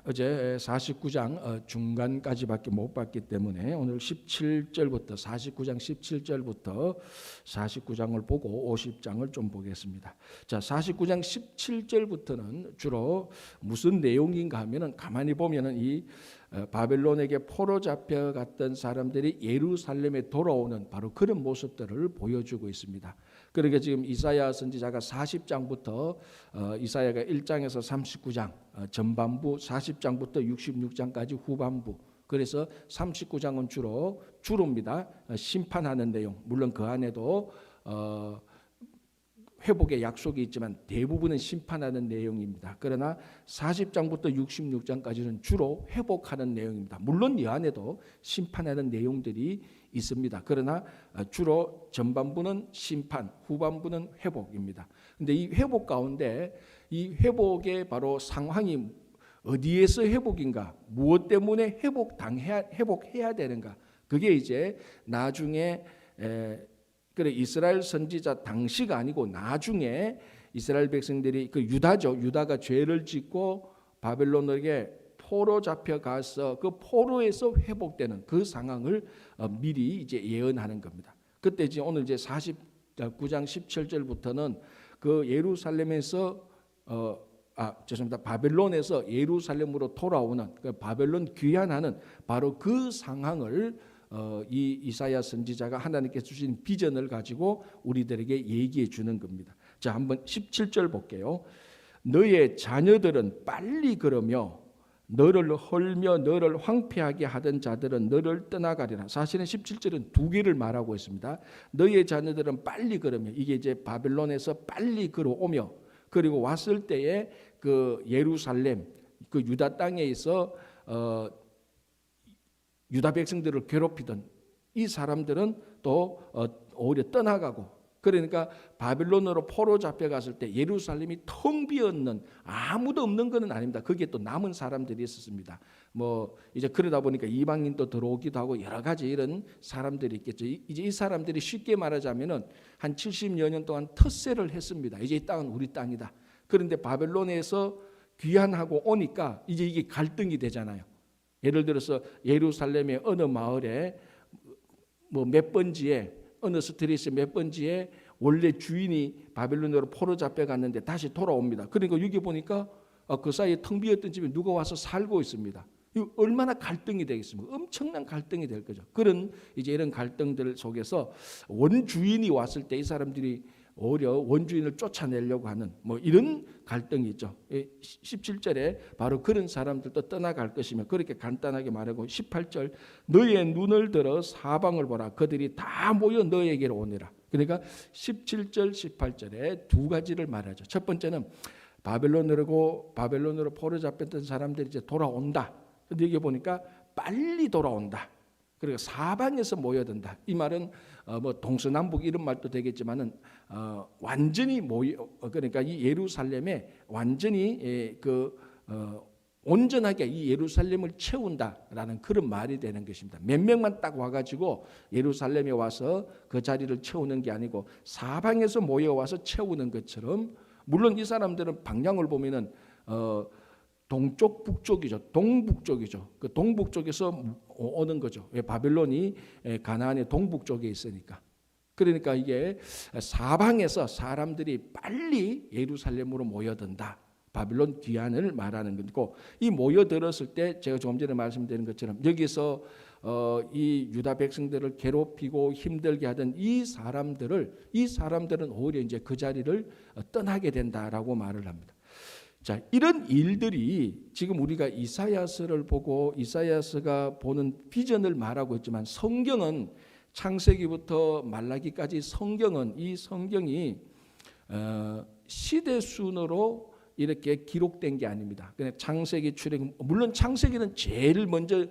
어제 49장 중간까지밖에 못 봤기 때문에 오늘 17절부터 49장 17절부터 49장을 보고 50장을 좀 보겠습니다. 자, 49장 17절부터는 주로 무슨 내용인가 하면은 가만히 보면은 이 바벨론에게 포로 잡혀갔던 사람들이 예루살렘에 돌아오는 바로 그런 모습들을 보여주고 있습니다. 그러니까 지금 이사야 선지자가 40장부터 이사야가 1장에서 39장 전반부, 40장부터 66장까지 후반부. 그래서 39장은 주로입니다. 심판하는 내용. 물론 그 안에도 회복의 약속이 있지만 대부분은 심판하는 내용입니다. 그러나 40장부터 66장까지는 주로 회복하는 내용입니다. 물론 이 안에도 심판하는 내용들이 있습니다. 그러나 주로 전반부는 심판, 후반부는 회복입니다. 그런데 이 회복 가운데 이 회복의 바로 상황이 어디에서 회복인가, 무엇 때문에 회복해야 되는가, 그게 이제 나중에 그래 이스라엘 선지자 당시가 아니고 나중에 이스라엘 백성들이 그 유다가 죄를 짓고 바벨론에게 포로 잡혀가서 그 포로에서 회복되는 그 상황을 미리 이제 예언하는 겁니다. 그때 이제 오늘 이제 49장 17절부터는 그 예루살렘에서 바벨론에서 예루살렘으로 돌아오는 그 바벨론 귀환하는 바로 그 상황을 이 이사야 선지자가 하나님께서 주신 비전을 가지고 우리들에게 얘기해 주는 겁니다. 자, 한번 17절 볼게요. 너의 자녀들은 빨리 걸으며 너를 헐며 너를 황폐하게 하던 자들은 너를 떠나가리라. 사실은 17절은 두 개를 말하고 있습니다. 너의 자녀들은 빨리 걸으며, 이게 이제 바벨론에서 빨리 걸어오며, 그리고 왔을 때에 그 예루살렘 그 유다 땅에 있어 유다 백성들을 괴롭히던 이 사람들은 또 오히려 떠나가고, 그러니까 바벨론으로 포로 잡혀갔을 때 예루살렘이 텅 비었는, 아무도 없는 것은 아닙니다. 거기에 또 남은 사람들이 있었습니다. 뭐 이제 그러다 보니까 이방인도 들어오기도 하고 여러 가지 이런 사람들이 있겠죠. 이제 이 사람들이 쉽게 말하자면은 한 70여 년 동안 텃세를 했습니다. 이제 이 땅은 우리 땅이다. 그런데 바벨론에서 귀환하고 오니까 이제 이게 갈등이 되잖아요. 예를 들어서 예루살렘의 어느 마을에 뭐 몇 번지에, 어느 스트리트 몇 번지에 원래 주인이 바벨론으로 포로 잡혀갔는데 다시 돌아옵니다. 그러니까 여기 보니까 그 사이에 텅 비었던 집에 누가 와서 살고 있습니다. 이거 얼마나 갈등이 되겠습니까? 엄청난 갈등이 될 거죠. 그런 이제 이런 갈등들 속에서 원주인이 왔을 때 이 사람들이 오히려 원주인을 쫓아내려고 하는 뭐 이런 갈등이 있죠. 17절에 바로 그런 사람들도 떠나갈 것이며, 그렇게 간단하게 말하고 18절 너의 눈을 들어 사방을 보라 그들이 다 모여 너에게로 오니라. 그러니까 17절 18절에 두 가지를 말하죠. 첫 번째는 바벨론으로 포로 잡혔던 사람들이 이제 돌아온다. 근데 여기 보니까 빨리 돌아온다. 그리고 사방에서 모여든다. 이 말은 뭐 동서남북 이런 말도 되겠지만은 완전히 그러니까 이 예루살렘에 완전히 온전하게 이 예루살렘을 채운다라는 그런 말이 되는 것입니다. 몇 명만 딱 와가지고 예루살렘에 와서 그 자리를 채우는 게 아니고 사방에서 모여와서 채우는 것처럼, 물론 이 사람들은 방향을 보면은 동쪽 북쪽이죠. 동북쪽이죠. 그 동북쪽에서 오는 거죠. 왜? 바벨론이 가나안의 동북쪽에 있으니까. 그러니까 이게 사방에서 사람들이 빨리 예루살렘으로 모여든다. 바벨론 귀환을 말하는 거고, 이 모여들었을 때 제가 조금 전에 말씀드린 것처럼 여기서 이 유다 백성들을 괴롭히고 힘들게 하던 이 사람들은 오히려 이제 그 자리를 떠나게 된다라고 말을 합니다. 자, 이런 일들이 지금 우리가 이사야서를 보고 이사야서가 보는 비전을 말하고 있지만, 성경은 창세기부터 말라기까지 이 성경이 시대 순으로 이렇게 기록된 게 아닙니다. 그냥 창세기 출애굽, 물론 창세기는 제일 먼저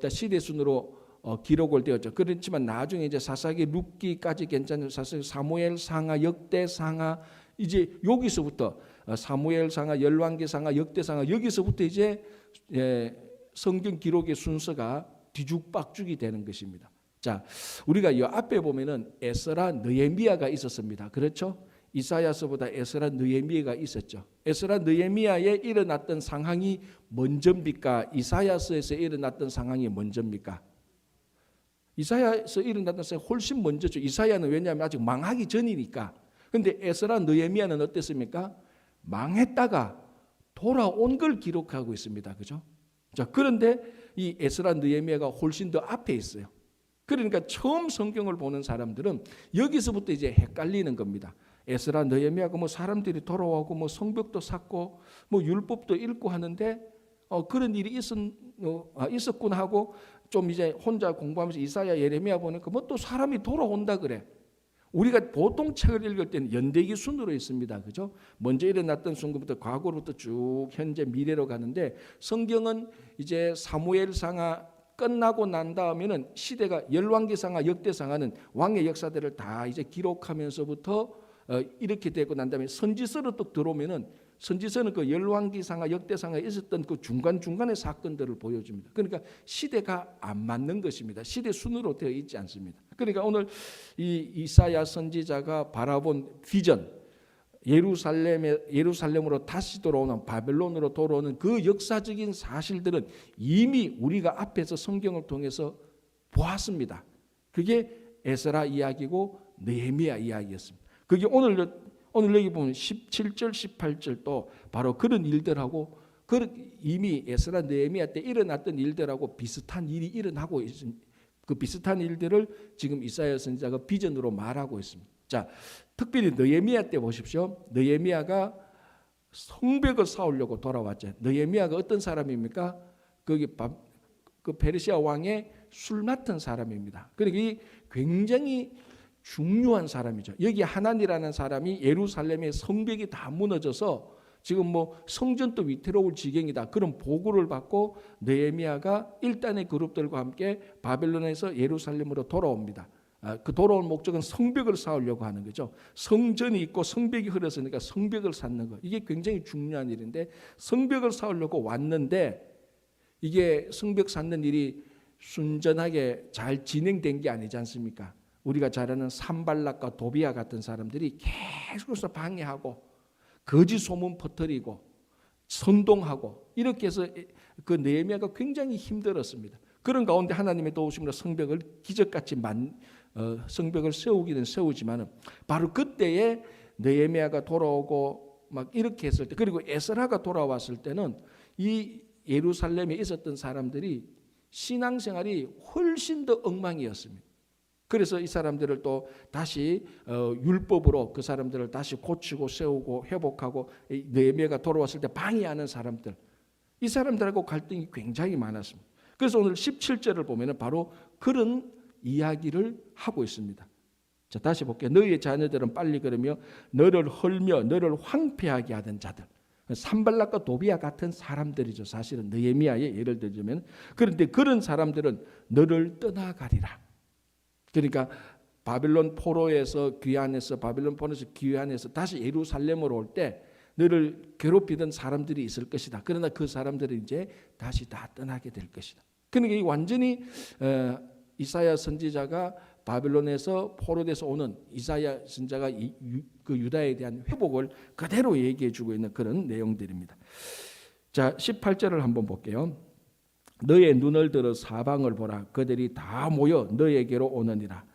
시대 순으로 기록을 되었죠. 그렇지만 나중에 이제 사사기, 룻기까지 괜찮은 사사기, 사무엘 상하, 역대 상하, 이제 여기서부터 사무엘상하, 열왕기상하, 역대상하, 여기서부터 이제 성경 기록의 순서가 뒤죽박죽이 되는 것입니다. 자, 우리가 이 앞에 보면은 에스라, 느헤미야가 있었습니다. 그렇죠? 이사야서보다 에스라 느헤미야가 있었죠. 에스라 느헤미야에 일어났던 상황이 먼저입니까? 이사야서에서 일어났던 상황이 먼저입니까? 이사야에서 일어났던 상황이 훨씬 먼저죠. 이사야는 왜냐하면 아직 망하기 전이니까. 그런데 에스라 느헤미야는 어땠습니까? 망했다가 돌아온 걸 기록하고 있습니다. 그죠? 자, 그런데 이 에스라 느헤미야가 훨씬 더 앞에 있어요. 그러니까 처음 성경을 보는 사람들은 여기서부터 이제 헷갈리는 겁니다. 에스라 느헤미야가 뭐 사람들이 돌아오고 뭐 성벽도 쌓고 뭐 율법도 읽고 하는데 그런 일이 있었구나 하고 좀 이제 혼자 공부하면서 이사야 예레미야 보니까 뭐 또 사람이 돌아온다 그래. 우리가 보통 책을 읽을 때는 연대기 순으로 있습니다. 그죠? 먼저 일어났던 순간부터 과거로부터 쭉 현재 미래로 가는데 성경은 이제 사무엘상하 끝나고 난 다음에는 시대가 열왕기상하 역대상하는 왕의 역사들을 다 이제 기록하면서부터 이렇게 되고 난 다음에 선지서로 또 들어오면은 선지서는 그 열왕기상하 역대상하에 있었던 그 중간중간의 사건들을 보여줍니다. 그러니까 시대가 안 맞는 것입니다. 시대 순으로 되어 있지 않습니다. 그러니까 오늘 이 이사야 선지자가 바라본 비전, 예루살렘으로 다시 돌아오는 바벨론으로 돌아오는 그 역사적인 사실들은 이미 우리가 앞에서 성경을 통해서 보았습니다. 그게 에스라 이야기고 느헤미야 이야기였습니다. 그게 오늘 여기 보면 17절, 18절도 바로 그런 일들하고 이미 에스라 느헤미야 때 일어났던 일들하고 비슷한 일이 일어나고 있습니다. 그 비슷한 일들을 지금 이사야 선지자가 비전으로 말하고 있습니다. 자, 특별히 느헤미야 때 보십시오. 느헤미야가 성벽을 쌓으려고 돌아왔죠. 느헤미야가 어떤 사람입니까? 그 페르시아 왕의 술 맡은 사람입니다. 그러니까 이 굉장히 중요한 사람이죠. 여기 하나니라는 사람이 예루살렘의 성벽이 다 무너져서 지금 뭐 성전도 위태로울 지경이다. 그런 보고를 받고 느헤미야가 일단의 그룹들과 함께 바벨론에서 예루살렘으로 돌아옵니다. 그 돌아온 목적은 성벽을 쌓으려고 하는 거죠. 성전이 있고 성벽이 흐렸으니까 성벽을 쌓는 거. 이게 굉장히 중요한 일인데 성벽을 쌓으려고 왔는데 이게 성벽 쌓는 일이 순전하게 잘 진행된 게 아니지 않습니까? 우리가 잘 아는 산발락과 도비아 같은 사람들이 계속해서 방해하고 거짓 소문 퍼뜨리고 선동하고 이렇게 해서 그 느헤미야가 굉장히 힘들었습니다. 그런 가운데 하나님의 도우심으로 성벽을 기적같이 성벽을 세우기는 세우지만은 바로 그때에 느헤미야가 돌아오고 막 이렇게 했을 때 그리고 에스라가 돌아왔을 때는 이 예루살렘에 있었던 사람들이 신앙생활이 훨씬 더 엉망이었습니다. 그래서 이 사람들을 또 다시 율법으로 그 사람들을 다시 고치고 세우고 회복하고 느헤미야가 돌아왔을 때 방해하는 사람들 이 사람들하고 갈등이 굉장히 많았습니다. 그래서 오늘 17절을 보면 바로 그런 이야기를 하고 있습니다. 자, 다시 볼게요. 너희의 자녀들은 빨리 걸으며 너를 헐며 너를 황폐하게 하던 자들. 산발락과 도비아 같은 사람들이죠. 사실은 느헤미야의 예를 들자면 그런데 그런 사람들은 너를 떠나가리라. 그러니까 바벨론 포로에서 귀환해서 바벨론 포로에서 귀환해서 다시 예루살렘으로 올 때 너를 괴롭히던 사람들이 있을 것이다. 그러나 그 사람들은 이제 다시 다 떠나게 될 것이다. 그러니까 이 완전히 이사야 선지자가 바벨론에서 포로돼서 오는 이사야 선지자가 그 유다에 대한 회복을 그대로 얘기해주고 있는 그런 내용들입니다. 자, 18절을 한번 볼게요. 너의 눈을 들어 사방을 보라. 그들이 다 모여 너에게로 오느니라.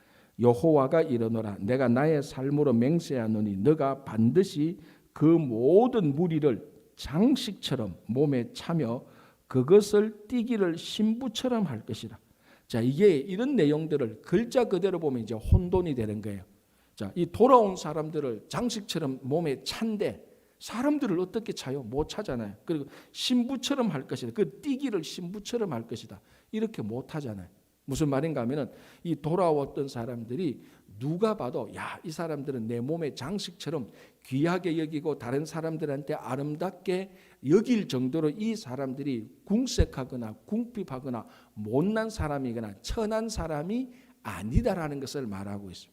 여호와가 이르노라. 내가 나의 삶으로 맹세하노니 너가 반드시 그 모든 무리를 장식처럼 몸에 차며 그것을 띠기를 신부처럼 할 것이라. 자, 이게 이런 내용들을 글자 그대로 보면 이제 혼돈이 되는 거예요. 자, 이 돌아온 사람들을 장식처럼 몸에 찬데 사람들을 어떻게 차요? 못 차잖아요. 그리고 신부처럼 할 것이다. 그 띠기를 신부처럼 할 것이다. 이렇게 못 하잖아요. 무슨 말인가 하면은 이 돌아왔던 사람들이 누가 봐도 야, 이 사람들은 내 몸의 장식처럼 귀하게 여기고 다른 사람들한테 아름답게 여길 정도로 이 사람들이 궁색하거나 궁핍하거나 못난 사람이거나 천한 사람이 아니다라는 것을 말하고 있습니다.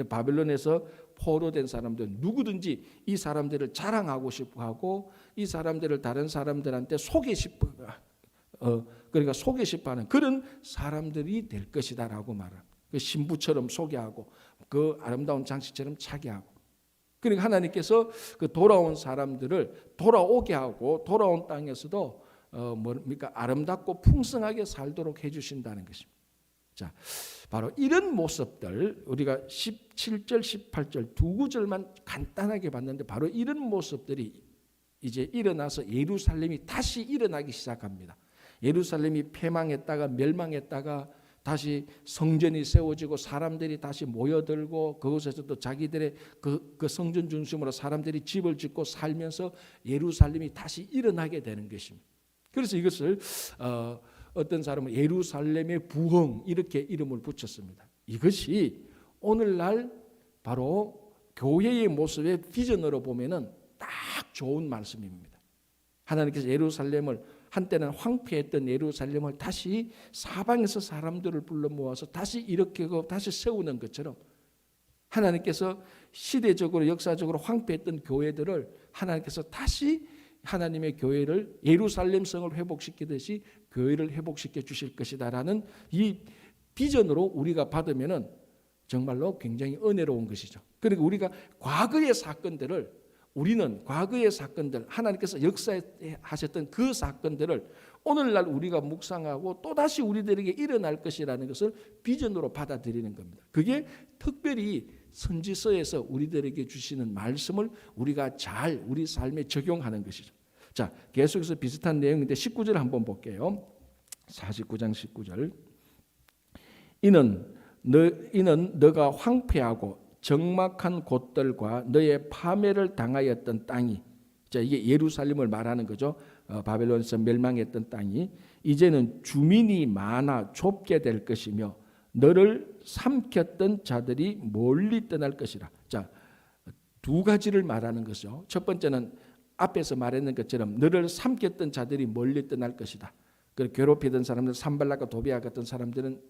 바벨론에서 포로된 사람들 누구든지 이 사람들을 자랑하고 싶어하고 이 사람들을 다른 사람들한테 그러니까 소개 싶어하는 그런 사람들이 될 것이다라고 말합니다. 그 신부처럼 소개하고 그 아름다운 장식처럼 차게 하고 그러니까 하나님께서 그 돌아온 사람들을 돌아오게 하고 돌아온 땅에서도 뭡니까? 아름답고 풍성하게 살도록 해주신다는 것입니다. 자, 바로 이런 모습들 우리가 17절, 18절 두 구절만 간단하게 봤는데 바로 이런 모습들이 이제 일어나서 예루살렘이 다시 일어나기 시작합니다. 예루살렘이 패망했다가 멸망했다가 다시 성전이 세워지고 사람들이 다시 모여들고 그곳에서 또 자기들의 그 성전 중심으로 사람들이 집을 짓고 살면서 예루살렘이 다시 일어나게 되는 것입니다. 그래서 이것을 어떤 사람은 예루살렘의 부흥 이렇게 이름을 붙였습니다. 이것이 오늘날 바로 교회의 모습의 비전으로 보면은 딱 좋은 말씀입니다. 하나님께서 예루살렘을 한때는 황폐했던 예루살렘을 다시 사방에서 사람들을 불러 모아서 다시 일으키고 다시 세우는 것처럼 하나님께서 시대적으로 역사적으로 황폐했던 교회들을 하나님께서 다시 하나님의 교회를 예루살렘 성을 회복시키듯이 교회를 회복시켜 주실 것이다라는 이 비전으로 우리가 받으면은 정말로 굉장히 은혜로운 것이죠. 그리고 우리가 과거의 사건들을 우리는 과거의 사건들 하나님께서 역사하셨던 그 사건들을 오늘날 우리가 묵상하고 또다시 우리들에게 일어날 것이라는 것을 비전으로 받아들이는 겁니다. 그게 특별히 선지서에서 우리들에게 주시는 말씀을 우리가 잘 우리 삶에 적용하는 것이죠. 자, 계속해서 비슷한 내용인데 19절 한번 볼게요. 49장 19절. 이는 너가 황폐하고 적막한 곳들과 너의 파멸을 당하였던 땅이, 자, 이게 예루살렘을 말하는 거죠. 바벨론에서 멸망했던 땅이 이제는 주민이 많아 좁게 될 것이며 너를 삼켰던 자들이 멀리 떠날 것이라. 자, 두 가지를 말하는 거죠. 첫 번째는 앞에서 말했는 것처럼 너를 삼켰던 자들이 멀리 떠날 것이다. 그 괴롭히던 사람들, 산발락과 도비아 같은 사람들은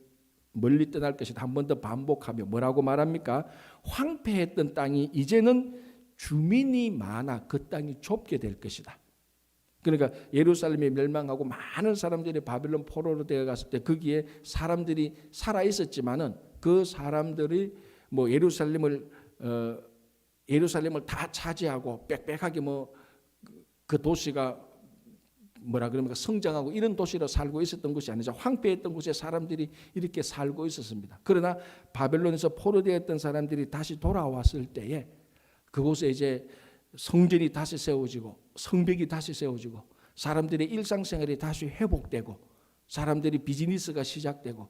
멀리 떠날 것이다. 한 번 더 반복하며 뭐라고 말합니까? 황폐했던 땅이 이제는 주민이 많아 그 땅이 좁게 될 것이다. 그러니까 예루살렘이 멸망하고 많은 사람들이 바벨론 포로로 되어 갔을 때 거기에 사람들이 살아 있었지만은 그 사람들이 뭐 예루살렘을 다 차지하고 빽빽하게 뭐 그 도시가 뭐라 그럽니까 성장하고 이런 도시로 살고 있었던 것이 아니죠. 황폐했던 곳에 사람들이 이렇게 살고 있었습니다. 그러나 바벨론에서 포로되었던 사람들이 다시 돌아왔을 때에 그곳에 이제 성전이 다시 세워지고 성벽이 다시 세워지고 사람들의 일상생활이 다시 회복되고 사람들이 비즈니스가 시작되고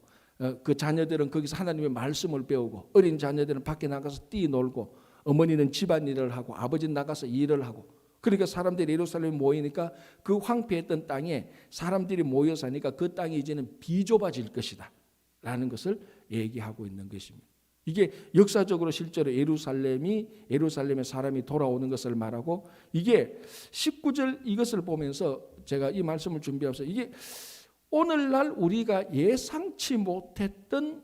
그 자녀들은 거기서 하나님의 말씀을 배우고 어린 자녀들은 밖에 나가서 뛰놀고 어머니는 집안일을 하고 아버지는 나가서 일을 하고 그러니까 사람들이 예루살렘에 모이니까 그 황폐했던 땅에 사람들이 모여 사니까 그 땅이 이제는 비좁아질 것이다 라는 것을 얘기하고 있는 것입니다. 이게 역사적으로 실제로 예루살렘에 사람이 돌아오는 것을 말하고 이게 19절 이것을 보면서 제가 이 말씀을 준비하면서 이게 오늘날 우리가 예상치 못했던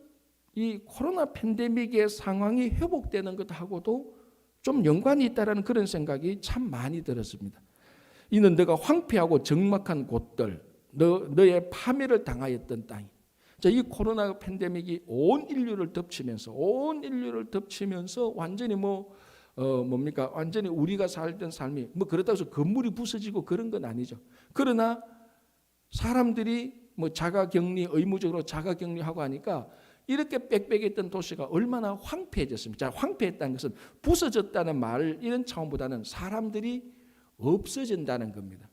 이 코로나 팬데믹의 상황이 회복되는 것하고도 좀 연관이 있다라는 그런 생각이 참 많이 들었습니다. 이는 너가 황폐하고 적막한 곳들, 너의 파멸을 당하였던 땅이. 자, 이 코로나 팬데믹이 온 인류를 덮치면서 완전히 뭡니까? 완전히 우리가 살던 삶이 뭐 그렇다고 해서 건물이 부서지고 그런 건 아니죠. 그러나 사람들이 뭐 자가격리 의무적으로 자가격리하고 하니까 이렇게 빽빽했던 도시가 얼마나 황폐해졌습니까? 자, 황폐했다는 것은 부서졌다는 말 이런 차원보다는 사람들이 없어진다는 겁니다.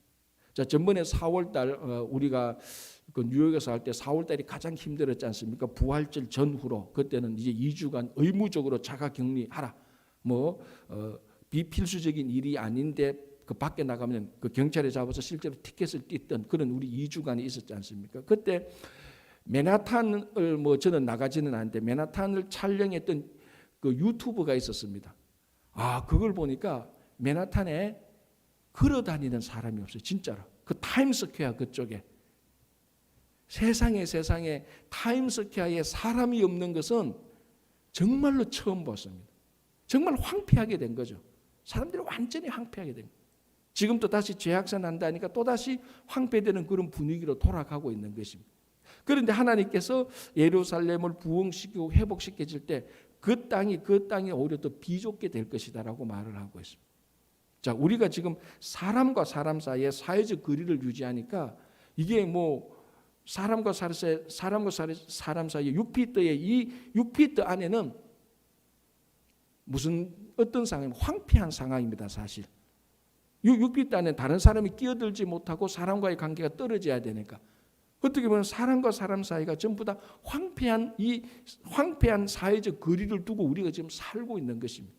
자, 전번에 4월달 우리가 그 뉴욕에서 할 때 4월달이 가장 힘들었지 않습니까? 부활절 전후로 그때는 이제 2주간 의무적으로 자가격리하라. 비필수적인 일이 아닌데 그 밖에 나가면 그 경찰에 잡아서 실제로 티켓을 뜯던 그런 우리 2주간이 있었지 않습니까? 그때 맨하탄을 저는 나가지는 않는데 맨하탄을 촬영했던 그 유튜브가 있었습니다. 아, 그걸 보니까 맨하탄에 걸어다니는 사람이 없어요. 진짜로. 그 타임스퀘어 그쪽에. 세상에 타임스퀘어에 사람이 없는 것은 정말로 처음 봤습니다. 정말 황폐하게 된 거죠. 사람들이 완전히 황폐하게 된 거예요. 지금도 다시 재확산한다니까 또다시 황폐되는 그런 분위기로 돌아가고 있는 것입니다. 그런데 하나님께서 예루살렘을 부흥시키고 회복시켜질 때 그 땅이 오히려 더 비좁게 될 것이다라고 말을 하고 있습니다. 자, 우리가 지금 사람과 사람 사이에 사회적 거리를 유지하니까 이게 뭐 사람과 사람 사이에 6피트의 이 6피트 안에는 무슨 어떤 상황이면 황폐한 상황입니다. 사실 6피트 안에 다른 사람이 끼어들지 못하고 사람과의 관계가 떨어져야 되니까 어떻게 보면 사람과 사람 사이가 전부 다 황폐한 사회적 거리를 두고 우리가 지금 살고 있는 것입니다.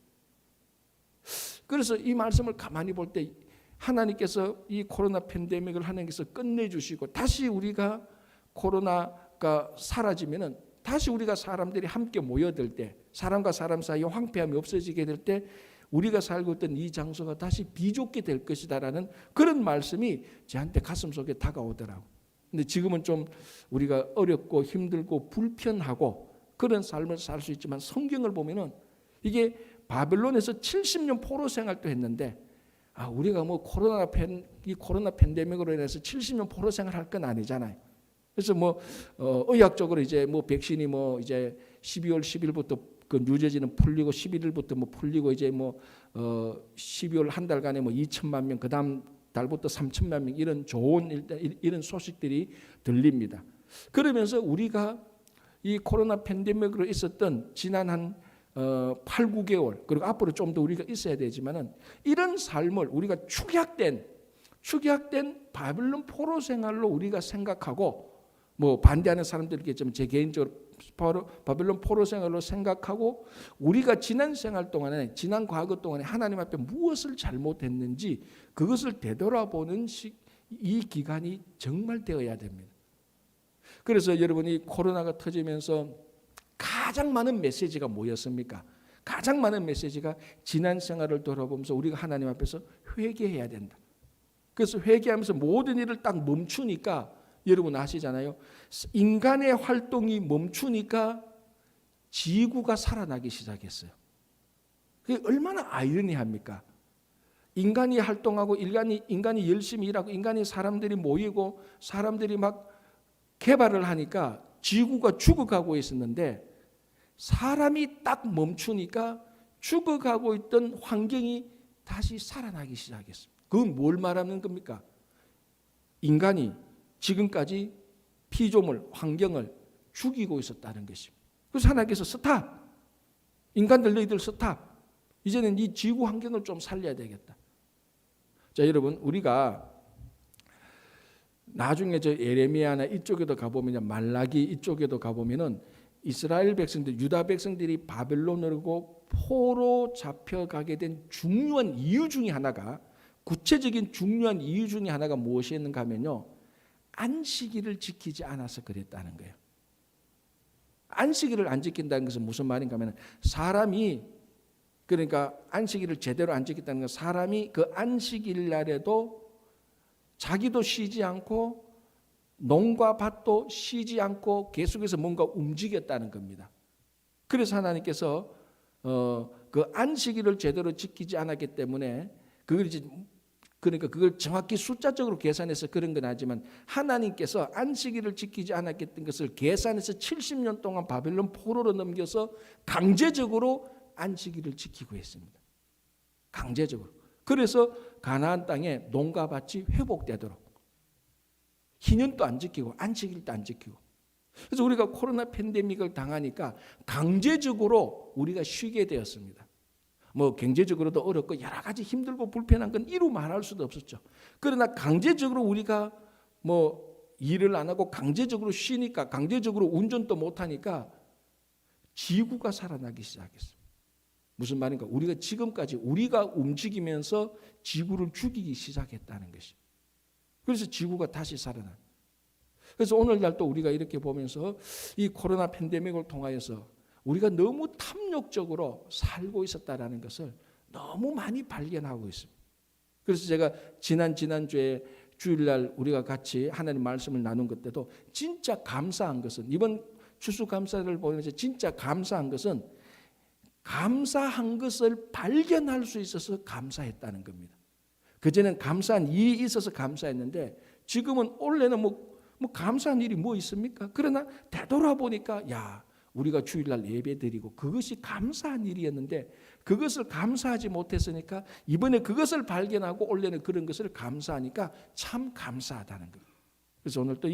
그래서 이 말씀을 가만히 볼 때 하나님께서 이 코로나 팬데믹을 하나님께서 끝내주시고 다시 우리가 코로나가 사라지면은 다시 우리가 사람들이 함께 모여들 때 사람과 사람 사이에 황폐함이 없어지게 될 때 우리가 살고 있던 이 장소가 다시 비좁게 될 것이다라는 그런 말씀이 저한테 가슴속에 다가오더라고요. 근데 지금은 좀 우리가 어렵고 힘들고 불편하고 그런 삶을 살 수 있지만 성경을 보면은 이게 바벨론에서 70년 포로 생활도 했는데 우리가 뭐 코로나 팬데믹으로 인해서 70년 포로 생활할 건 아니잖아요. 그래서 뭐 의학적으로 이제 뭐 백신이 뭐 이제 12월 10일부터 그 뉴저지는 풀리고 11일부터 뭐 풀리고 이제 뭐 12월 한 달간에 뭐 2천만 명 그다음 달부터 3천만 명 이런 좋은 이런 소식들이 들립니다. 그러면서 우리가 이 코로나 팬데믹으로 있었던 지난 한 8, 9개월 그리고 앞으로 좀 더 우리가 있어야 되지만은 이런 삶을 우리가 축약된 바벨론 포로 생활로 우리가 생각하고 뭐 반대하는 사람들이 있겠지만 제 개인적으로 바벨론 포로 생활로 생각하고 우리가 지난 생활 동안에 지난 과거 동안에 하나님 앞에 무엇을 잘못했는지 그것을 되돌아보는 이 기간이 정말 되어야 됩니다. 그래서 여러분이 코로나가 터지면서 가장 많은 메시지가 뭐였습니까? 가장 많은 메시지가 지난 생활을 돌아보면서 우리가 하나님 앞에서 회개해야 된다. 그래서 회개하면서 모든 일을 딱 멈추니까 여러분 아시잖아요. 인간의 활동이 멈추니까 지구가 살아나기 시작했어요. 그게 얼마나 아이러니합니까? 인간이 활동하고 인간이 열심히 일하고 인간이 사람들이 모이고 사람들이 막 개발을 하니까 지구가 죽어가고 있었는데 사람이 딱 멈추니까 죽어가고 있던 환경이 다시 살아나기 시작했습니다. 그건 뭘 말하는 겁니까? 인간이 지금까지 피조물, 환경을 죽이고 있었다는 것입니다. 그래서 하나님께서 스탑! 인간들 너희들 스탑! 이제는 이 지구 환경을 좀 살려야 되겠다. 자, 여러분 우리가 나중에 저 예레미야나 이쪽에도 가보면 말라기 이쪽에도 가보면은 이스라엘 백성들, 유다 백성들이 바벨론으로 포로 잡혀가게 된 중요한 이유 중에 하나가 구체적인 중요한 이유 중에 하나가 무엇이었는가 하면요. 안식일을 지키지 않아서 그랬다는 거예요. 안식일을 안 지킨다는 것은 무슨 말인가 하면 사람이 그러니까 안식일을 제대로 안 지켰다는 건 사람이 그 안식일 날에도 자기도 쉬지 않고 농과 밭도 쉬지 않고 계속해서 뭔가 움직였다는 겁니다. 그래서 하나님께서 그 안식일을 제대로 지키지 않았기 때문에 그러니까 그걸 정확히 숫자적으로 계산해서 그런 건 아니지만 하나님께서 안식일을 지키지 않았던 것을 계산해서 70년 동안 바벨론 포로로 넘겨서 강제적으로 안식일을 지키고 있습니다. 강제적으로. 그래서 가나안 땅에 농가 밭이 회복되도록 희년도 안 지키고 안식일도 안 지키고 그래서 우리가 코로나 팬데믹을 당하니까 강제적으로 우리가 쉬게 되었습니다. 뭐 경제적으로도 어렵고 여러 가지 힘들고 불편한 건 이루 말할 수도 없었죠. 그러나 강제적으로 우리가 뭐 일을 안 하고 강제적으로 쉬니까 강제적으로 운전도 못 하니까 지구가 살아나기 시작했어요. 무슨 말인가? 우리가 지금까지 우리가 움직이면서 지구를 죽이기 시작했다는 것이. 그래서 지구가 다시 살아나. 그래서 오늘날 또 우리가 이렇게 보면서 이 코로나 팬데믹을 통하여서 우리가 너무 탐욕적으로 살고 있었다라는 것을 너무 많이 발견하고 있습니다. 그래서 제가 지난주에 주일날 우리가 같이 하나님 말씀을 나눈 것 때도 진짜 감사한 것은 이번 추수감사를 보면서 진짜 감사한 것은 감사한 것을 발견할 수 있어서 감사했다는 겁니다. 그전에는 감사한 일이 있어서 감사했는데 지금은 원래는 뭐 감사한 일이 뭐 있습니까? 그러나 되돌아보니까 야 우리가 주일날 예배드리고 그것이 감사한 일이었는데 그것을 감사하지 못했으니까 이번에 그것을 발견하고 올해는 그런 것을 감사하니까 참 감사하다는 거예요. 그래서 오늘 또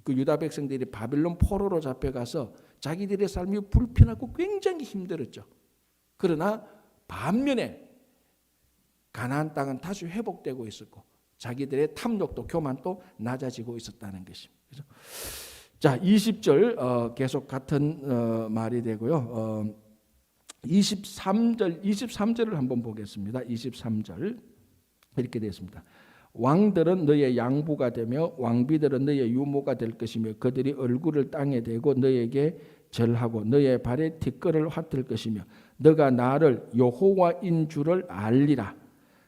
그 유다 백성들이 바빌론 포로로 잡혀가서 자기들의 삶이 불편하고 굉장히 힘들었죠. 그러나 반면에 가나안 땅은 다시 회복되고 있었고 자기들의 탐욕도 교만도 낮아지고 있었다는 것입니다. 그래서 자 20절 계속 같은 말이 되고요. 23절을 한번 보겠습니다. 23절 이렇게 되어 있습니다. 왕들은 너의 양부가 되며 왕비들은 너의 유모가 될 것이며 그들이 얼굴을 땅에 대고 너에게 절하고 너의 발에 티끌을 홧을 것이며 너가 나를 여호와인 줄을 알리라.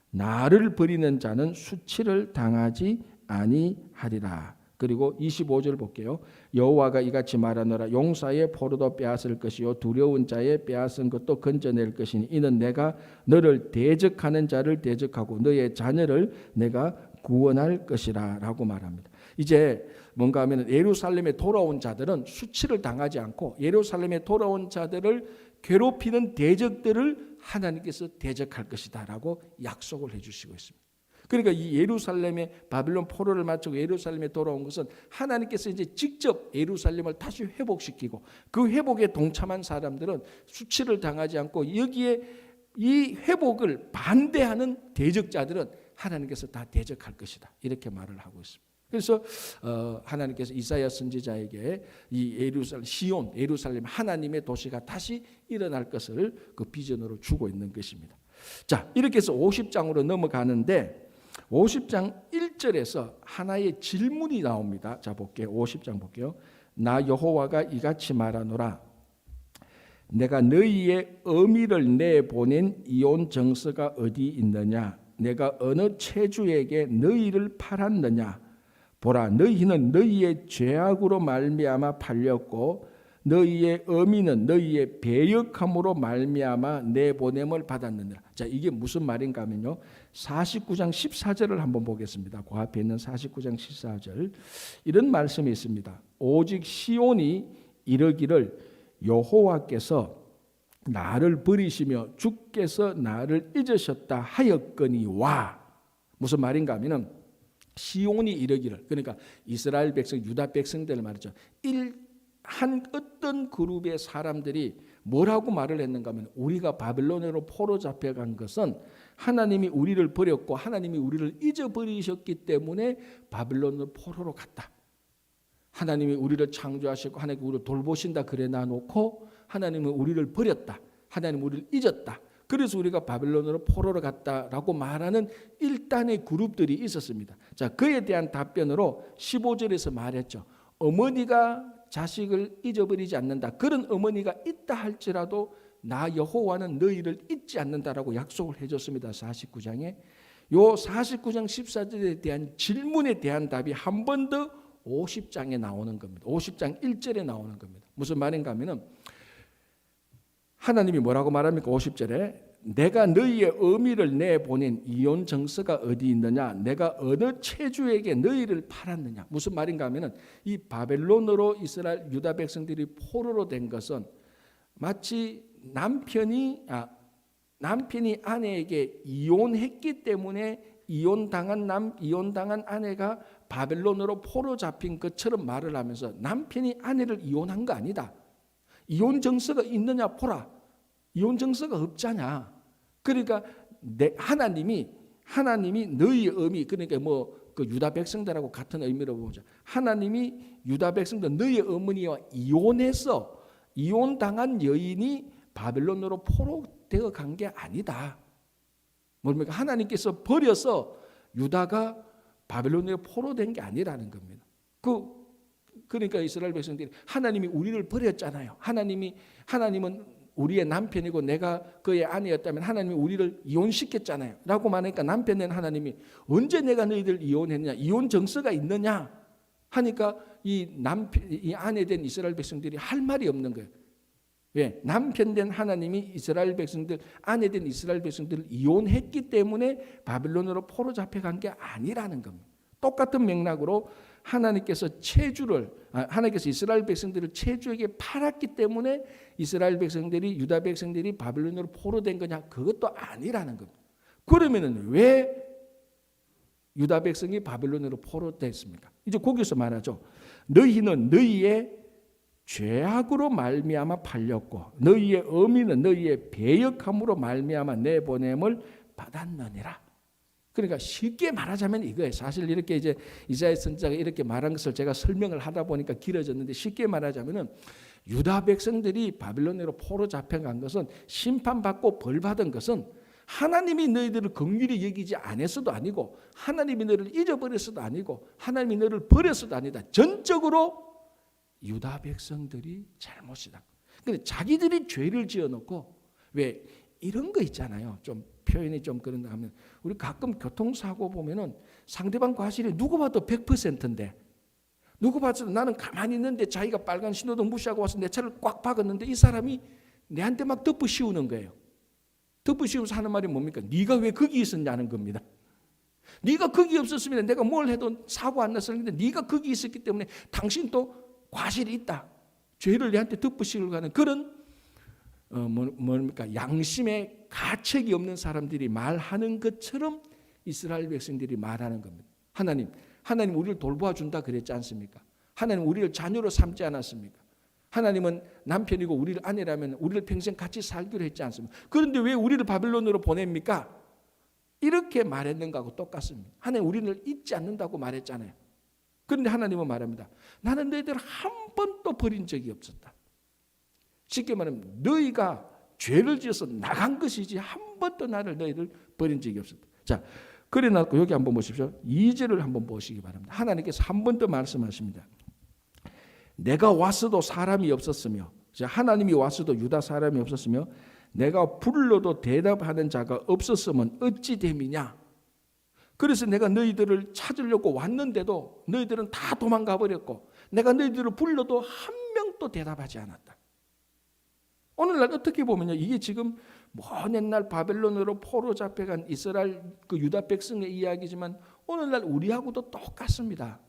나를 버리는 자는 수치를 당하지 아니하리라. 그리고 25절 볼게요. 여호와가 이같이 말하노라. 용사의 포로도 빼앗을 것이요 두려운 자의 빼앗은 것도 건져낼 것이니 이는 내가 너를 대적하는 자를 대적하고 너의 자녀를 내가 구원할 것이라 라고 말합니다. 이제 뭔가 하면 예루살렘에 돌아온 자들은 수치를 당하지 않고 예루살렘에 돌아온 자들을 괴롭히는 대적들을 하나님께서 대적할 것이다 라고 약속을 해주시고 있습니다. 그러니까 이 예루살렘에 바빌론 포로를 마치고 예루살렘에 돌아온 것은 하나님께서 이제 직접 예루살렘을 다시 회복시키고 그 회복에 동참한 사람들은 수치를 당하지 않고 여기에 이 회복을 반대하는 대적자들은 하나님께서 다 대적할 것이다. 이렇게 말을 하고 있습니다. 그래서 하나님께서 이사야 선지자에게 이 예루살렘 하나님의 도시가 다시 일어날 것을 그 비전으로 주고 있는 것입니다. 자, 이렇게 해서 50장으로 넘어가는데 50장 1절에서 하나의 질문이 나옵니다. 자, 볼게요. 50장 볼게요. 나 여호와가 이같이 말하노라. 내가 너희의 어미를 내보낸 이혼 정서가 어디 있느냐? 내가 어느 체주에게 너희를 팔았느냐? 보라, 너희는 너희의 죄악으로 말미암아 팔렸고 너희의 어미는 너희의 배역함으로 말미암아 내보냄을 받았느니라. 자, 이게 무슨 말인가 하면요. 49장 14절을 한번 보겠습니다. 그 앞에 있는 49장 14절. 이런 말씀이 있습니다. 오직 시온이 이르기를 여호와께서 나를 버리시며 주께서 나를 잊으셨다 하였거니와. 무슨 말인가 하면은 시온이 이르기를, 그러니까 이스라엘 백성, 유다 백성들 말이죠. 한 어떤 그룹의 사람들이 뭐라고 말을 했는가 하면 우리가 바빌론으로 포로 잡혀간 것은 하나님이 우리를 버렸고 하나님이 우리를 잊어버리셨기 때문에 바빌론으로 포로로 갔다. 하나님이 우리를 창조하시고 하나님이 우리를 돌보신다 그래 놔놓고 하나님은 우리를 버렸다. 하나님은 우리를 잊었다. 그래서 우리가 바빌론으로 포로로 갔다라고 말하는 일단의 그룹들이 있었습니다. 자, 그에 대한 답변으로 15절에서 말했죠. 어머니가 자식을 잊어버리지 않는다. 그런 어머니가 있다 할지라도 나 여호와는 너희를 잊지 않는다라고 약속을 해줬습니다. 49장에. 요 49장 14절에 대한 질문에 대한 답이 한 번 더 50장에 나오는 겁니다. 50장 1절에 나오는 겁니다. 무슨 말인가 하면은 하나님이 뭐라고 말합니까? 50절에 내가 너희의 어미를 내보낸 이혼 정서가 어디 있느냐? 내가 어느 체주에게 너희를 팔았느냐? 무슨 말인가 하면은 이 바벨론으로 이스라엘 유다 백성들이 포로로 된 것은 마치 남편이 아내에게 이혼했기 때문에 이혼당한 아내가 바벨론으로 포로 잡힌 것처럼 말을 하면서 남편이 아내를 이혼한 거 아니다. 이혼 정서가 있느냐 보라. 이혼 정서가 없잖아. 그러니까 하나님이 너희 어미, 그러니까 그 유다 백성들하고 같은 의미로 보자. 하나님이 유다 백성들 너희 어머니와 이혼해서 이혼당한 여인이 바벨론으로 포로 되어 간 게 아니다. 뭡니까? 하나님께서 버려서 유다가 바벨론에 포로된 게 아니라는 겁니다. 그러니까 이스라엘 백성들이 하나님이 우리를 버렸잖아요. 하나님은 우리의 남편이고 내가 그의 아내였다면 하나님이 우리를 이혼시켰잖아요. 라고 말하니까 남편 된 하나님이 언제 내가 너희들 이혼했느냐? 이혼 정서가 있느냐? 하니까 이 아내 된 이스라엘 백성들이 할 말이 없는 거예요. 왜? 남편 된 하나님이 이스라엘 백성들, 아내 된 이스라엘 백성들을 이혼했기 때문에 바빌론으로 포로 잡혀간 게 아니라는 겁니다. 똑같은 맥락으로 하나님께서 하나님께서 이스라엘 백성들을 che주에게 팔았기 때문에 이스라엘 백성들이 유다 백성들이 바빌론으로 포로된 거냐? 그것도 아니라는 겁니다. 그러면은 왜 유다 백성이 바빌론으로 포로됐습니까? 이제 거기서 말하죠. 너희는 너희의 죄악으로 말미암아 팔렸고 너희의 어미는 너희의 배역함으로 말미암아 내보냄을 받았느니라. 그러니까 쉽게 말하자면 이거예요. 사실 이렇게 이제 이사야 선지자가 이렇게 말한 것을 제가 설명을 하다 보니까 길어졌는데 쉽게 말하자면은 유다 백성들이 바빌론으로 포로 잡혀간 것은 심판받고 벌받은 것은 하나님이 너희들을 긍휼히 여기지 않았어도 아니고 하나님이 너희를 잊어버렸어도 아니고 하나님이 너희를 버렸어도 아니다. 전적으로 유다 백성들이 잘못이다. 근데 자기들이 죄를 지어놓고 왜 이런 거 있잖아요. 좀 표현이 좀 그런가 하면 우리 가끔 교통사고 보면은 상대방 과실이 누구 봐도 100%인데 누구 봐도 나는 가만히 있는데 자기가 빨간 신호등 무시하고 와서 내 차를 꽉 박았는데 이 사람이 내한테 막 덮어 씌우는 거예요. 덮어 씌우면서 하는 말이 뭡니까? 네가 왜 거기 있었냐는 겁니다. 네가 거기 없었으면 내가 뭘 해도 사고 안 났을 텐데 네가 거기 있었기 때문에 당신도 과실이 있다. 죄를 내한테 덮어 씌우려고 하는 그런 뭡니까? 양심의 가책이 없는 사람들이 말하는 것처럼 이스라엘 백성들이 말하는 겁니다. 하나님 우리를 돌보아 준다 그랬지 않습니까? 하나님 우리를 자녀로 삼지 않았습니까? 하나님은 남편이고 우리를 아내라면 우리를 평생 같이 살기로 했지 않습니까? 그런데 왜 우리를 바빌론으로 보냅니까? 이렇게 말했는가하고 똑같습니다. 하나님 우리를 잊지 않는다고 말했잖아요. 그런데 하나님은 말합니다. 나는 너희들을 한 번도 버린 적이 없었다. 쉽게 말하면 너희가 죄를 지어서 나간 것이지 한 번도 너희를 버린 적이 없었다. 자, 그래 놓고 여기 한번 보십시오. 2절을 한번 보시기 바랍니다. 하나님께서 한 번 더 말씀하십니다. 내가 왔어도 사람이 없었으며, 하나님이 왔어도 유다 사람이 없었으며, 내가 불러도 대답하는 자가 없었으면 어찌 됨이냐? 그래서 내가 너희들을 찾으려고 왔는데도 너희들은 다 도망가 버렸고, 내가 너희들을 불러도 한 명도 대답하지 않았다. 오늘날 어떻게 보면요, 이게 지금 먼 옛날 바벨론으로 포로 잡혀간 이스라엘 그 유다 백성의 이야기지만 오늘날 우리하고도 똑같습니다.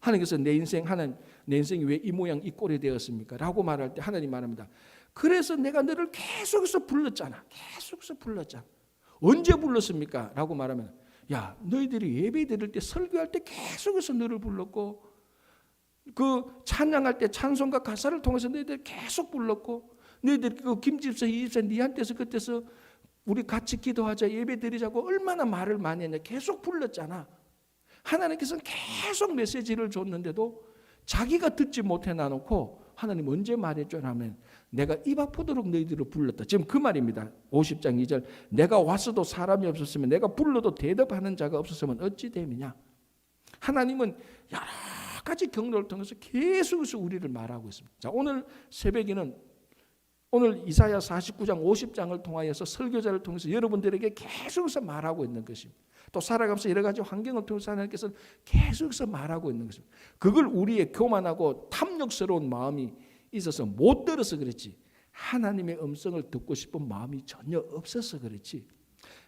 하나님께서 내 인생이 왜 이 모양 이 꼴이 되었습니까? 라고 말할 때 하나님 말합니다. 그래서 내가 너를 계속해서 불렀잖아. 계속해서 불렀잖아. 언제 불렀습니까? 라고 말하면 야, 너희들이 예배 드릴 때 설교할 때 계속해서 너를 불렀고 그 찬양할 때 찬송과 가사를 통해서 너희들 계속 불렀고 너희들 그 김집사 이집사 니한테서 그때서 우리 같이 기도하자 예배 드리자고 얼마나 말을 많이 했냐. 계속 불렀잖아. 하나님께서는 계속 메시지를 줬는데도 자기가 듣지 못해 놔놓고 하나님 언제 말했죠? 하면 내가 입 아프도록 너희들을 불렀다. 지금 그 말입니다. 50장 2절 내가 왔어도 사람이 없었으면 내가 불러도 대답하는 자가 없었으면 어찌 됨이냐. 하나님은 여러 가지 경로를 통해서 계속해서 우리를 말하고 있습니다. 자, 오늘 새벽에는 오늘 이사야 49장 50장을 통하여서 설교자를 통해서 여러분들에게 계속해서 말하고 있는 것입니다. 또 살아가면서 여러 가지 환경을 통해서 하나님께서 계속해서 말하고 있는 것입니다. 그걸 우리의 교만하고 탐욕스러운 마음이 있어서 못 들어서 그렇지 하나님의 음성을 듣고 싶은 마음이 전혀 없어서 그렇지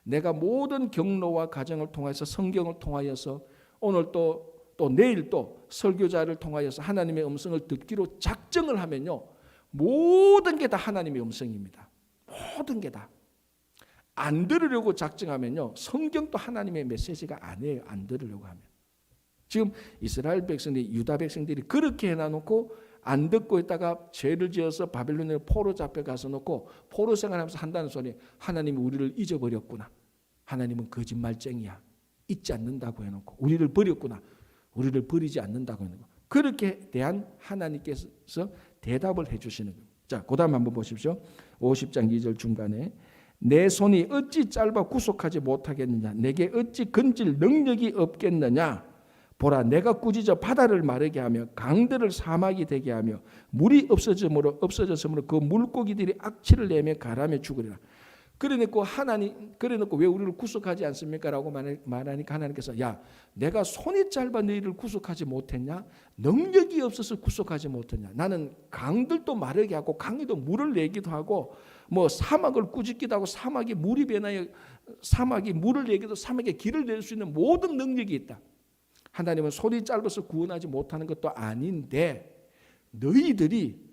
내가 모든 경로와 과정을 통해서 성경을 통하여서 오늘 또 내일 또 설교자를 통하여서 하나님의 음성을 듣기로 작정을 하면요 모든 게 다 하나님의 음성입니다. 모든 게 다. 안 들으려고 작정하면요 성경도 하나님의 메시지가 아니에요. 안 들으려고 하면. 지금 이스라엘 백성들이 유다 백성들이 그렇게 해놔놓고 안 듣고 있다가 죄를 지어서 바벨론에 포로 잡혀가서 놓고 포로 생활하면서 한다는 소리 하나님이 우리를 잊어버렸구나. 하나님은 거짓말쟁이야. 잊지 않는다고 해놓고 우리를 버렸구나. 우리를 버리지 않는다고 해놓고 그렇게 대한 하나님께서 대답을 해주시는 겁니다. 자, 그 다음 한번 보십시오. 50장 2절 중간에 내 손이 어찌 짧아 구속하지 못하겠느냐 내게 어찌 건질 능력이 없겠느냐 보라 내가 꾸짖어 바다를 마르게 하며 강들을 사막이 되게 하며 물이 없어졌으므로 그 물고기들이 악취를 내며 가라며 죽으리라. 그래놓고 왜 우리를 구속하지 않습니까? 라고 말하니까 하나님께서 야 내가 손이 짧아 너희를 구속하지 못했냐? 능력이 없어서 구속하지 못했냐? 나는 강들도 마르게 하고 강에도 물을 내기도 하고 뭐 사막을 꾸짖기도 하고 사막이 물이 변하여 사막이 물을 내기도 사막에 길을 낼 수 있는 모든 능력이 있다. 하나님은 손이 짧아서 구원하지 못하는 것도 아닌데 너희들이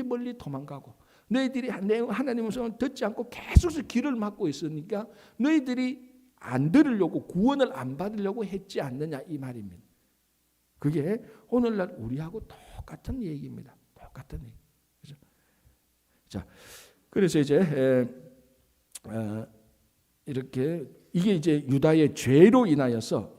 멀리 도망가고 너희들이 하나님의 손을 듣지 않고 계속 길을 막고 있으니까 너희들이 안 들으려고 구원을 안 받으려고 했지 않느냐 이 말입니다. 그게 오늘날 우리하고 똑같은 얘기입니다. 똑같은 얘기. 그죠? 자, 그래서 이제 이렇게 이게 이제 유다의 죄로 인하여서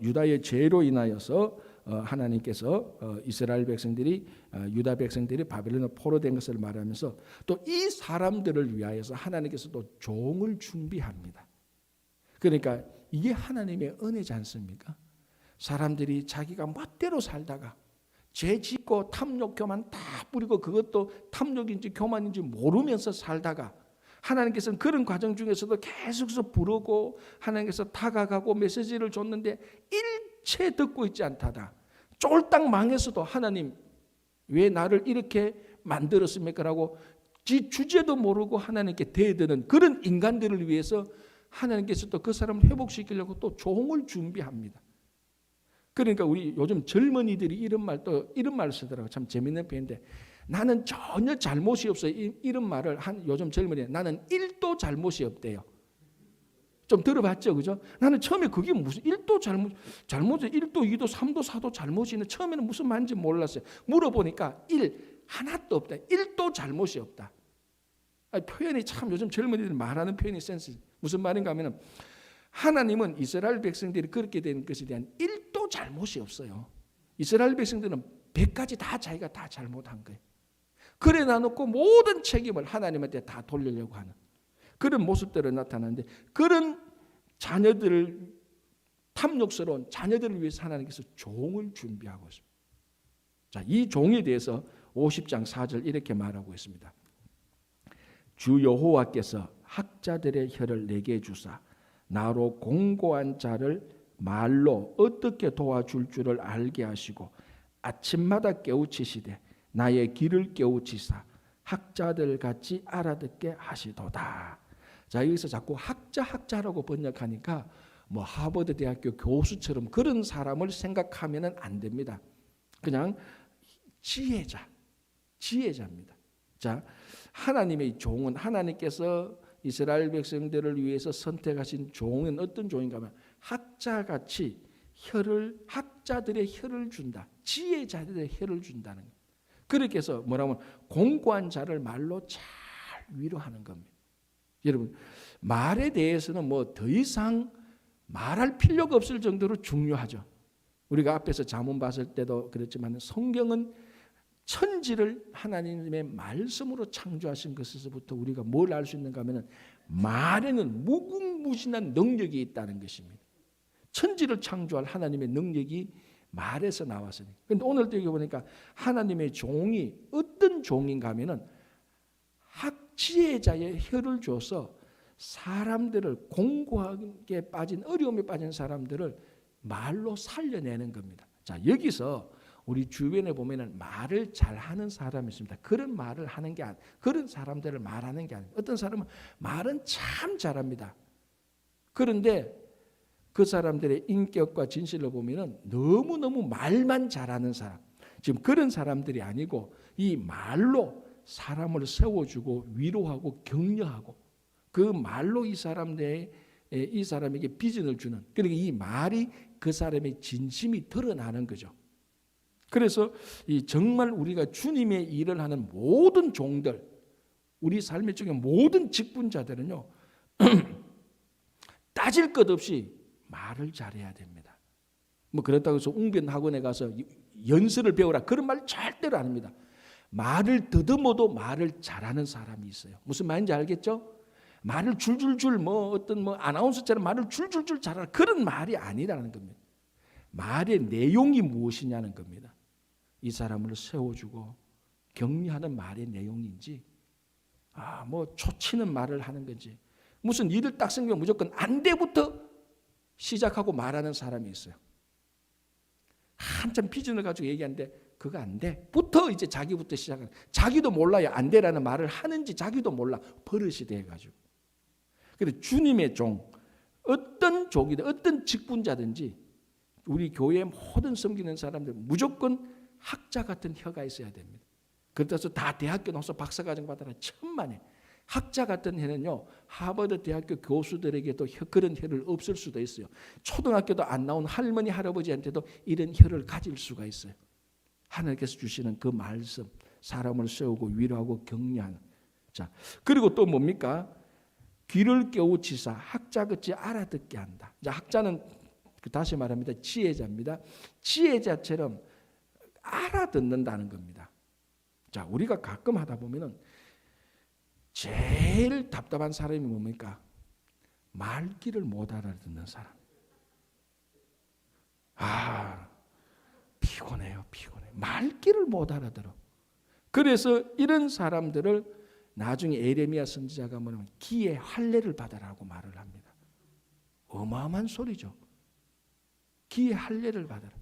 하나님께서 이스라엘 백성들이 유다 백성들이 바벨론에 포로된 것을 말하면서 또 이 사람들을 위하여서 하나님께서 또 종을 준비합니다. 그러니까 이게 하나님의 은혜지 않습니까? 사람들이 자기가 멋대로 살다가 죄 짓고 탐욕 교만 다 부리고 그것도 탐욕인지 교만인지 모르면서 살다가 하나님께서는 그런 과정 중에서도 계속해서 부르고 하나님께서 다가가고 메시지를 줬는데 일체 듣고 있지 않다다. 쫄딱 망해서도 하나님 왜 나를 이렇게 만들었습니까? 라고 지 주제도 모르고 하나님께 대드는 그런 인간들을 위해서 하나님께서 또 그 사람을 회복시키려고 또 종을 준비합니다. 그러니까 우리 요즘 젊은이들이 이런 말을 쓰더라고요. 참 재밌는 표현인데 나는 전혀 잘못이 없어요. 이런 말을 한 요즘 젊은이 나는 1도 잘못이 없대요. 좀 들어봤죠, 그죠? 나는 처음에 그게 무슨 1도 잘못이 1도, 2도, 3도, 4도 잘못이 있는 처음에는 무슨 말인지 몰랐어요. 물어보니까 1 하나도 없다. 1도 잘못이 없다. 표현이 참 요즘 젊은이들 말하는 표현이 센스. 무슨 말인가 하면은 하나님은 이스라엘 백성들이 그렇게 된 것에 대한 1도 잘못이 없어요. 이스라엘 백성들은 100가지 다 자기가 다 잘못한 거예요. 그래 놔놓고 모든 책임을 하나님한테 다 돌리려고 하는 그런 모습들을 나타나는데 그런 자녀들을 탐욕스러운 자녀들을 위해서 하나님께서 종을 준비하고 있습니다. 자, 이 종에 대해서 50장 4절 이렇게 말하고 있습니다. 주 여호와께서 학자들의 혀를 내게 주사 나로 공고한 자를 말로 어떻게 도와줄 줄을 알게 하시고 아침마다 깨우치시되 나의 길을 깨우치사 학자들 같이 알아듣게 하시도다. 자, 여기서 자꾸 학자라고 번역하니까 뭐 하버드 대학교 교수처럼 그런 사람을 생각하면은 안 됩니다. 그냥 지혜자입니다. 자, 하나님의 종은 하나님께서 이스라엘 백성들을 위해서 선택하신 종은 어떤 종인가 하면 학자들의 혀를 준다. 지혜자들의 혀를 준다는 거예요. 그렇게 해서 뭐라면 공고한 자를 말로 잘 위로하는 겁니다. 여러분, 말에 대해서는 뭐 더 이상 말할 필요가 없을 정도로 중요하죠. 우리가 앞에서 잠언 봤을 때도 그랬지만 성경은 천지를 하나님의 말씀으로 창조하신 것에서부터 우리가 뭘 알 수 있는가 하면 말에는 무궁무진한 능력이 있다는 것입니다. 천지를 창조할 하나님의 능력이 말에서 나왔으니. 그런데 오늘도 여기 보니까 하나님의 종이 어떤 종인가 하면은 지혜자의 혀를 줘서 사람들을 공고하게 빠진 어려움에 빠진 사람들을 말로 살려내는 겁니다. 자, 여기서 우리 주변에 보면은 말을 잘하는 사람이 있습니다. 그런 말을 하는 게 그런 사람들을 말하는 게 아니에요. 어떤 사람은 말은 참 잘합니다. 그런데 그 사람들의 인격과 진실을 보면은 너무너무 말만 잘하는 사람. 지금 그런 사람들이 아니고 이 말로 사람을 세워주고 위로하고 격려하고 그 말로 이 사람에게 비전을 주는, 그러니까 이 말이 그 사람의 진심이 드러나는 거죠. 그래서 정말 우리가 주님의 일을 하는 모든 종들, 우리 삶의 중에 모든 직분자들은요 따질 것 없이 말을 잘해야 됩니다. 뭐 그렇다고 해서 웅변 학원에 가서 연설을 배우라 그런 말 절대로 안 합니다. 말을 더듬어도 말을 잘하는 사람이 있어요. 무슨 말인지 알겠죠? 말을 줄줄줄 어떤 아나운서처럼 말을 줄줄줄 잘하는 그런 말이 아니라는 겁니다. 말의 내용이 무엇이냐는 겁니다. 이 사람을 세워주고 격려하는 말의 내용인지, 초치는 말을 하는 건지, 무슨 일을 딱 생기면 무조건 안 돼부터 시작하고 말하는 사람이 있어요. 한참 비전을 가지고 얘기하는데 그거 안 돼 부터 이제 자기부터 시작하는, 자기도 몰라요. 안 돼라는 말을 하는지 자기도 몰라. 버릇이 돼가지고. 그래서 주님의 종, 어떤 종이든 어떤 직분자든지 우리 교회 모든 섬기는 사람들 무조건 학자 같은 혀가 있어야 됩니다. 그래서 다 대학교 나와서 박사과정 받아라 천만에. 학자 같은 혀는요, 하버드 대학교 교수들에게도 그런 혀를 없을 수도 있어요. 초등학교도 안 나온 할머니 할아버지한테도 이런 혀를 가질 수가 있어요. 하나님께서 주시는 그 말씀, 사람을 세우고 위로하고 격려하는. 자, 그리고 또 뭡니까? 귀를 깨우치사 학자같이 알아듣게 한다. 자, 학자는 다시 말합니다. 지혜자입니다. 지혜자처럼 알아듣는다는 겁니다. 자, 우리가 가끔 하다 보면은 제일 답답한 사람이 뭡니까? 말귀를 못 알아듣는 사람. 피곤해요. 말귀를 못 알아들어. 그래서 이런 사람들을 나중에 에레미야 선지자가 뭐냐면 기의 할례를 받으라고 말을 합니다. 어마어마한 소리죠. 기의 할례를 받아라.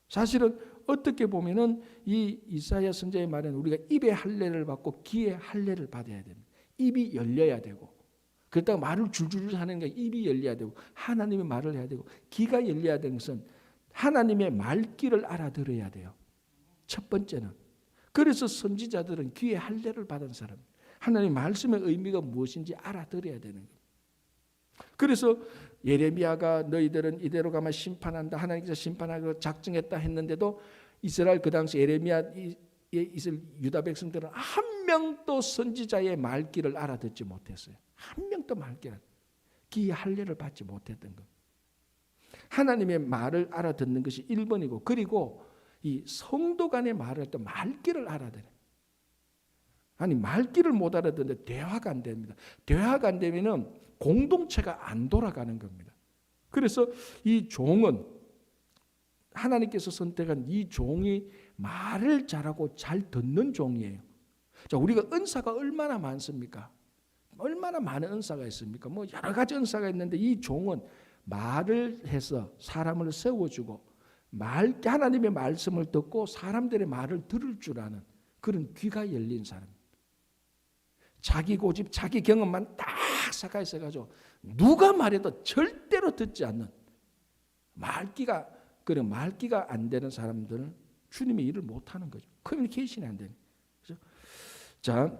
사실은 어떻게 보면은 이 이사야 선지자의 말은 우리가 입의 할례를 받고 기의 할례를 받아야 됩니다. 입이 열려야 되고, 그렇다고 말을 줄줄 하는 게 입이 열려야 되고, 하나님의 말을 해야 되고, 기가 열려야 되는 것은 하나님의 말귀를 알아들어야 돼요. 첫 번째는. 그래서 선지자들은 귀의 할례를 받은 사람, 하나님의 말씀의 의미가 무엇인지 알아들어야 되는 거예요. 그래서 예레미야가 너희들은 이대로 가면 심판한다, 하나님께서 심판하기로 작정했다 했는데도 이스라엘 그 당시 예레미야의 유다 백성들은 한 명도 선지자의 말귀를 알아듣지 못했어요. 한 명도 말귀를, 귀의 할례를 받지 못했던 것. 하나님의 말을 알아듣는 것이 1번이고, 그리고 이 성도 간의 말을 할 때 말귀를 알아들어요. 아니, 말귀를 못 알아듣는데 대화가 안 됩니다. 대화가 안 되면은 공동체가 안 돌아가는 겁니다. 그래서 이 종은, 하나님께서 선택한 이 종이 말을 잘하고 잘 듣는 종이에요. 자, 우리가 은사가 얼마나 많습니까? 얼마나 많은 은사가 있습니까? 뭐 여러 가지 은사가 있는데 이 종은 말을 해서 사람을 세워주고, 하나님의 말씀을 듣고 사람들의 말을 들을 줄 아는 그런 귀가 열린 사람. 자기 고집, 자기 경험만 딱 삭아 있어가지고 누가 말해도 절대로 듣지 않는 그런 말귀가 안 되는 사람들은 주님의 일을 못하는 거죠. 커뮤니케이션이 안 되는. 그래서 자,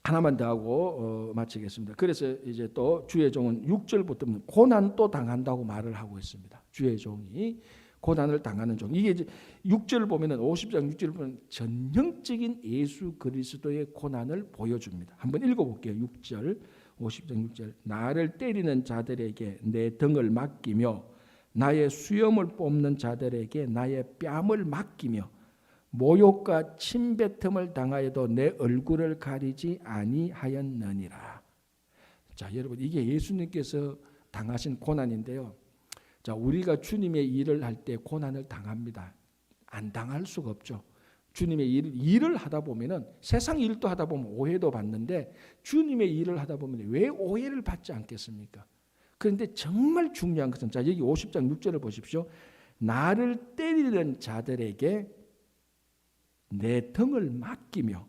하나만 더 하고 마치겠습니다. 그래서 이제 또 주의 종은 6절부터 고난 또 당한다고 말을 하고 있습니다. 주의 종이 고난을 당하는 종. 이게 이제 6절 보면은 50장 6절 보면 전형적인 예수 그리스도의 고난을 보여줍니다. 한번 읽어볼게요. 6절 50장 6절. 나를 때리는 자들에게 내 등을 맡기며 나의 수염을 뽑는 자들에게 나의 뺨을 맡기며 모욕과 침뱉음을 당하여도 내 얼굴을 가리지 아니하였느니라. 자, 여러분, 이게 예수님께서 당하신 고난인데요. 자, 우리가 주님의 일을 할 때 고난을 당합니다. 안 당할 수가 없죠. 주님의 일을 하다 보면은, 세상 일도 하다 보면 오해도 받는데 주님의 일을 하다 보면 왜 오해를 받지 않겠습니까? 그런데 정말 중요한 것은, 자, 여기 50장 6절을 보십시오. 나를 때리는 자들에게 내 등을 맡기며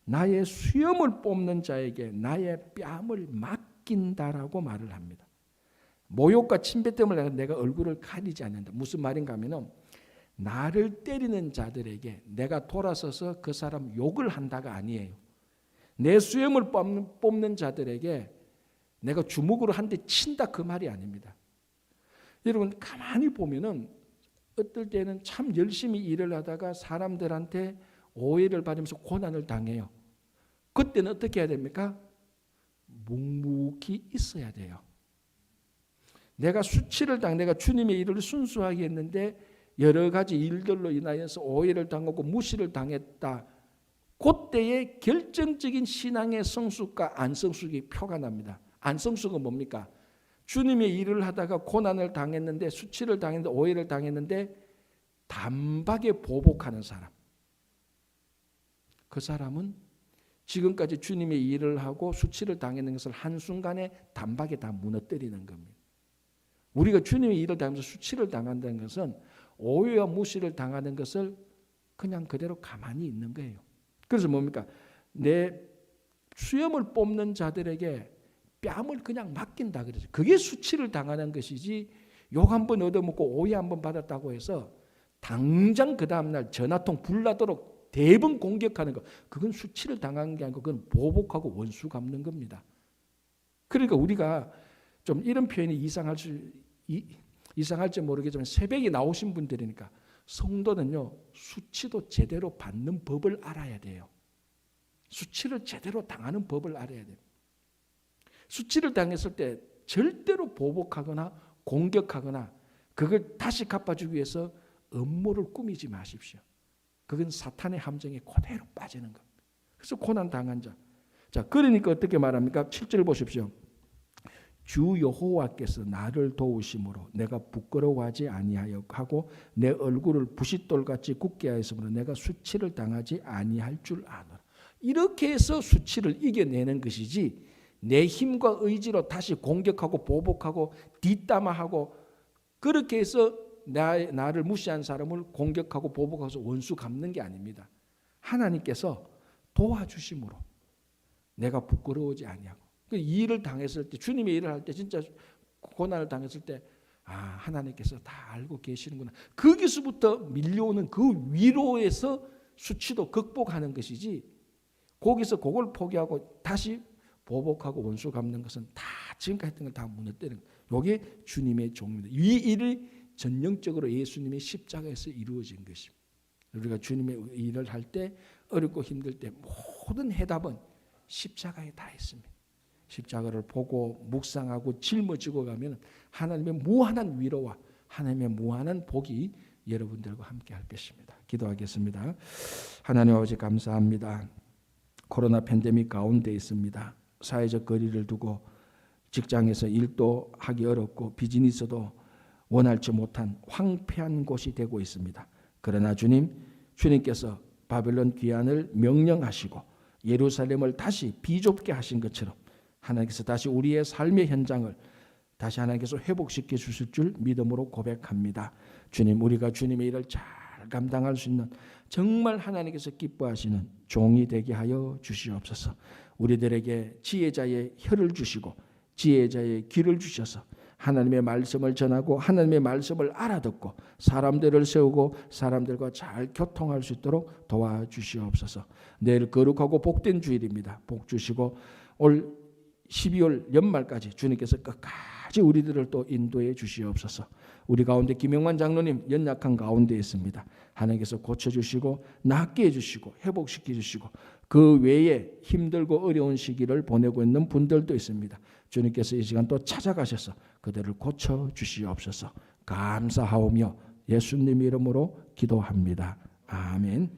나의 수염을 뽑는 자에게 나의 뺨을 맡긴다라고 말을 합니다. 모욕과 침뱉음을 내가 얼굴을 가리지 않는다. 무슨 말인가 하면은, 나를 때리는 자들에게 내가 돌아서서 그 사람 욕을 한다가 아니에요. 내 수염을 뽑는 자들에게 내가 주먹으로 한 대 친다, 그 말이 아닙니다. 여러분, 가만히 보면은 어떨 때는 참 열심히 일을 하다가 사람들한테 오해를 받으면서 고난을 당해요. 그때는 어떻게 해야 됩니까? 묵묵히 있어야 돼요. 내가 수치를 내가 주님의 일을 순수하게 했는데 여러 가지 일들로 인하여서 오해를 당하고 무시를 당했다. 그때의 결정적인 신앙의 성숙과 안성숙이 표가 납니다. 안성숙은 뭡니까? 주님의 일을 하다가 고난을 당했는데, 수치를 당했는데, 오해를 당했는데 단박에 보복하는 사람. 그 사람은 지금까지 주님의 일을 하고 수치를 당했는 것을 한순간에 단박에 다 무너뜨리는 겁니다. 우리가 주님의 일을 당하면서 수치를 당한다는 것은 오해와 무시를 당하는 것을 그냥 그대로 가만히 있는 거예요. 그래서 뭡니까? 내 수염을 뽑는 자들에게 뺨을 그냥 맡긴다 그러죠. 그게 수치를 당하는 것이지 욕 한 번 얻어먹고 오해 한 번 받았다고 해서 당장 그 다음날 전화통 불나도록 대번 공격하는 거, 그건 수치를 당한 게 아니고 그건 보복하고 원수 갚는 겁니다. 그러니까 우리가 좀 이런 표현이 이상할지 모르겠지만 새벽에 나오신 분들이니까 성도는요, 수치도 제대로 받는 법을 알아야 돼요. 수치를 제대로 당하는 법을 알아야 돼요. 수치를 당했을 때 절대로 보복하거나 공격하거나 그걸 다시 갚아주기 위해서 음모를 꾸미지 마십시오. 그건 사탄의 함정에 그대로 빠지는 겁니다. 그래서 고난 당한 자. 자, 그러니까 어떻게 말합니까? 7절 보십시오. 주 여호와께서 나를 도우심으로 내가 부끄러워하지 아니하여 하고 내 얼굴을 부싯돌같이 굳게 하였으므로 내가 수치를 당하지 아니할 줄 아노라. 이렇게 해서 수치를 이겨내는 것이지 내 힘과 의지로 다시 공격하고 보복하고 뒷담화하고 그렇게 해서 나를 무시한 사람을 공격하고 보복해서 원수 갚는 게 아닙니다. 하나님께서 도와주심으로 내가 부끄러워하지 아니하고 그 일을 당했을 때 주님의 일을 할 때 진짜 고난을 당했을 때 하나님께서 다 알고 계시는구나. 거기서부터 밀려오는 그 위로에서 수치도 극복하는 것이지 거기서 그걸 포기하고 다시 보복하고 원수 갚는 것은 다 지금까지 했던 걸 다 무너뜨리는 거예요. 이게 주님의 종입니다. 이 일이 전형적으로 예수님의 십자가에서 이루어진 것입니다. 우리가 주님의 일을 할 때 어렵고 힘들 때 모든 해답은 십자가에 다 있습니다. 십자가를 보고 묵상하고 짊어지고 가면 하나님의 무한한 위로와 하나님의 무한한 복이 여러분들과 함께 할 것입니다. 기도하겠습니다. 하나님 아버지 감사합니다. 코로나 팬데믹 가운데 있습니다. 사회적 거리를 두고 직장에서 일도 하기 어렵고 비즈니스도 원할지 못한 황폐한 곳이 되고 있습니다. 그러나 주님께서 바벨론 귀환을 명령하시고 예루살렘을 다시 비좁게 하신 것처럼 하나님께서 다시 우리의 삶의 현장을 다시 하나님께서 회복시켜 주실 줄 믿음으로 고백합니다. 주님, 우리가 주님의 일을 잘 감당할 수 있는 정말 하나님께서 기뻐하시는 종이 되게 하여 주시옵소서. 우리들에게 지혜자의 혀를 주시고 지혜자의 귀를 주셔서 하나님의 말씀을 전하고 하나님의 말씀을 알아듣고 사람들을 세우고 사람들과 잘 교통할 수 있도록 도와주시옵소서. 내일 거룩하고 복된 주일입니다. 복 주시고 올 12월 연말까지 주님께서 끝까지 우리들을 또 인도해 주시옵소서. 우리 가운데 김영환 장로님 연약한 가운데 있습니다. 하나님께서 고쳐주시고 낫게 해주시고 회복시켜 주시고 그 외에 힘들고 어려운 시기를 보내고 있는 분들도 있습니다. 주님께서 이 시간 또 찾아가셔서 그들을 고쳐주시옵소서. 감사하오며 예수님 이름으로 기도합니다. 아멘.